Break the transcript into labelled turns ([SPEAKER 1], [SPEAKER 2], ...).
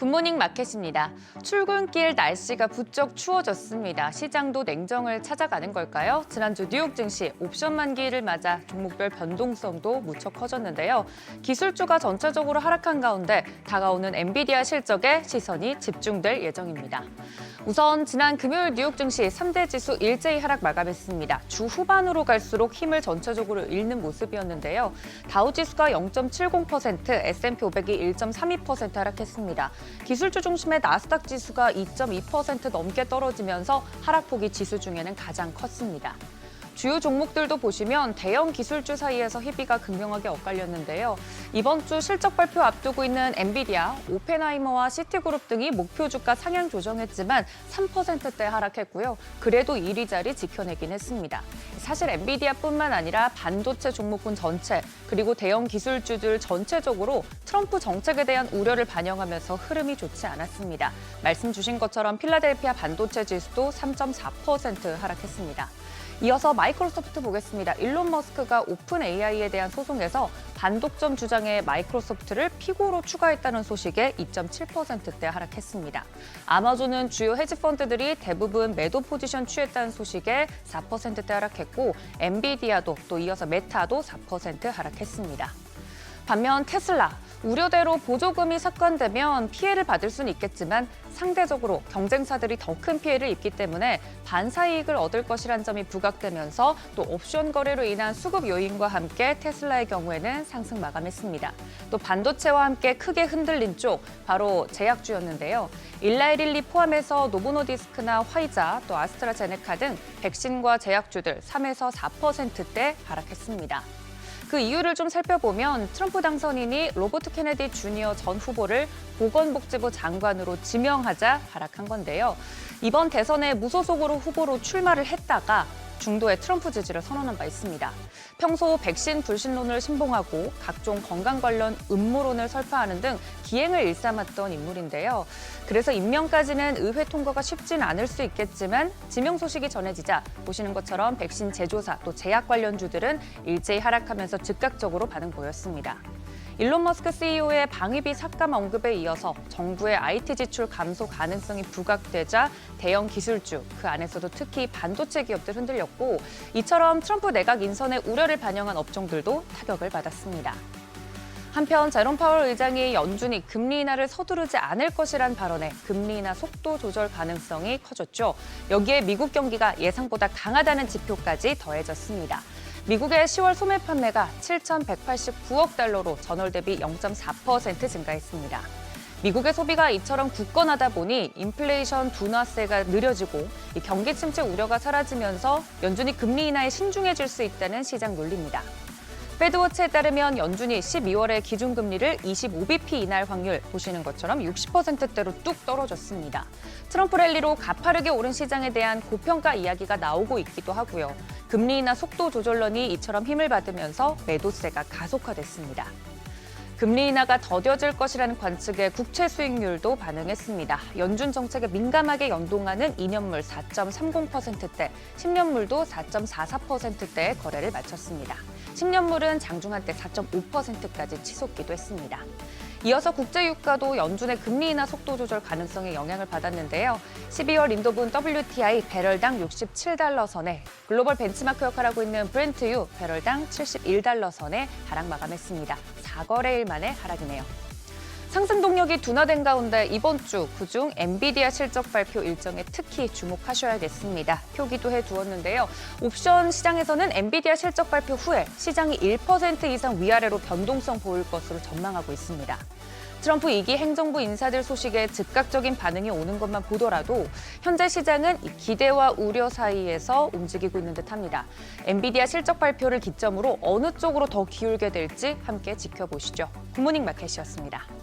[SPEAKER 1] 굿모닝 마켓입니다. 출근길 날씨가 부쩍 추워졌습니다. 시장도 냉정을 찾아가는 걸까요? 지난주 뉴욕 증시 옵션 만기를 맞아 종목별 변동성도 무척 커졌는데요. 기술주가 전체적으로 하락한 가운데 다가오는 엔비디아 실적에 시선이 집중될 예정입니다. 우선 지난 금요일 뉴욕 증시 3대 지수 일제히 하락 마감했습니다. 주 후반으로 갈수록 힘을 전체적으로 잃는 모습이었는데요. 다우 지수가 0.70%, S&P 500이 1.32% 하락했습니다. 기술주 중심의 나스닥 지수가 2.2% 넘게 떨어지면서 하락폭이 지수 중에는 가장 컸습니다. 주요 종목들도 보시면 대형 기술주 사이에서 희비가 극명하게 엇갈렸는데요. 이번 주 실적 발표 앞두고 있는 엔비디아, 오펜하이머와 시티그룹 등이 목표 주가 상향 조정했지만 3%대 하락했고요. 그래도 1위 자리 지켜내긴 했습니다. 사실 엔비디아뿐만 아니라 반도체 종목군 전체, 그리고 대형 기술주들 전체적으로 트럼프 정책에 대한 우려를 반영하면서 흐름이 좋지 않았습니다. 말씀 주신 것처럼 필라델피아 반도체 지수도 3.4% 하락했습니다. 이어서 마이크로소프트 보겠습니다. 일론 머스크가 오픈 AI에 대한 소송에서 반독점 주장에 마이크로소프트를 피고로 추가했다는 소식에 2.7%대 하락했습니다. 아마존은 주요 헤지펀드들이 대부분 매도 포지션 취했다는 소식에 4%대 하락했고 엔비디아도 또 이어서 메타도 4% 하락했습니다. 반면 테슬라, 우려대로 보조금이 삭감되면 피해를 받을 수는 있겠지만 상대적으로 경쟁사들이 더 큰 피해를 입기 때문에 반사이익을 얻을 것이란 점이 부각되면서 또 옵션 거래로 인한 수급 요인과 함께 테슬라의 경우에는 상승 마감했습니다. 또 반도체와 함께 크게 흔들린 쪽 바로 제약주였는데요. 일라이릴리 포함해서 노보노디스크나 화이자 또 아스트라제네카 등 백신과 제약주들 3에서 4%대 하락했습니다. 그 이유를 좀 살펴보면 트럼프 당선인이 로버트 케네디 주니어 전 후보를 보건복지부 장관으로 지명하자 하락한 건데요. 이번 대선에 무소속으로 후보로 출마를 했다가 중도의 트럼프 지지를 선언한 바 있습니다. 평소 백신 불신론을 신봉하고 각종 건강 관련 음모론을 설파하는 등 기행을 일삼았던 인물인데요. 그래서 임명까지는 의회 통과가 쉽진 않을 수 있겠지만 지명 소식이 전해지자 보시는 것처럼 백신 제조사 또 제약 관련주들은 일제히 하락하면서 즉각적으로 반응 보였습니다. 일론 머스크 CEO의 방위비 삭감 언급에 이어서 정부의 IT 지출 감소 가능성이 부각되자 대형 기술주, 그 안에서도 특히 반도체 기업들 흔들렸고 이처럼 트럼프 내각 인선의 우려를 반영한 업종들도 타격을 받았습니다. 한편 제롬 파월 의장이 연준이 금리 인하를 서두르지 않을 것이란 발언에 금리 인하 속도 조절 가능성이 커졌죠. 여기에 미국 경기가 예상보다 강하다는 지표까지 더해졌습니다. 미국의 10월 소매 판매가 7,189억 달러로 전월 대비 0.4% 증가했습니다. 미국의 소비가 이처럼 굳건하다 보니 인플레이션 둔화세가 느려지고 경기 침체 우려가 사라지면서 연준이 금리 인하에 신중해질 수 있다는 시장 논리입니다. 패드워치에 따르면 연준이 12월에 기준금리를 25bp 인하할 확률 보시는 것처럼 60%대로 뚝 떨어졌습니다. 트럼프 랠리로 가파르게 오른 시장에 대한 고평가 이야기가 나오고 있기도 하고요. 금리 인하 속도 조절론이 이처럼 힘을 받으면서 매도세가 가속화됐습니다. 금리 인하가 더뎌질 것이라는 관측에 국채 수익률도 반응했습니다. 연준 정책에 민감하게 연동하는 2년물 4.30%대, 10년물도 4.44%대의 거래를 마쳤습니다. 10년물은 장중 한때 4.5%까지 치솟기도 했습니다. 이어서 국제유가도 연준의 금리 인하 속도 조절 가능성에 영향을 받았는데요. 12월 인도분 WTI 배럴당 67달러 선에 글로벌 벤치마크 역할을 하고 있는 브렌트유 배럴당 71달러 선에 하락 마감했습니다. 4거래일 만에 하락이네요. 상승 동력이 둔화된 가운데 이번 주 그중 엔비디아 실적 발표 일정에 특히 주목하셔야겠습니다. 표기도 해두었는데요. 옵션 시장에서는 엔비디아 실적 발표 후에 시장이 1% 이상 위아래로 변동성 보일 것으로 전망하고 있습니다. 트럼프 2기 행정부 인사들 소식에 즉각적인 반응이 오는 것만 보더라도 현재 시장은 이 기대와 우려 사이에서 움직이고 있는 듯합니다. 엔비디아 실적 발표를 기점으로 어느 쪽으로 더 기울게 될지 함께 지켜보시죠. 굿모닝 마켓이었습니다.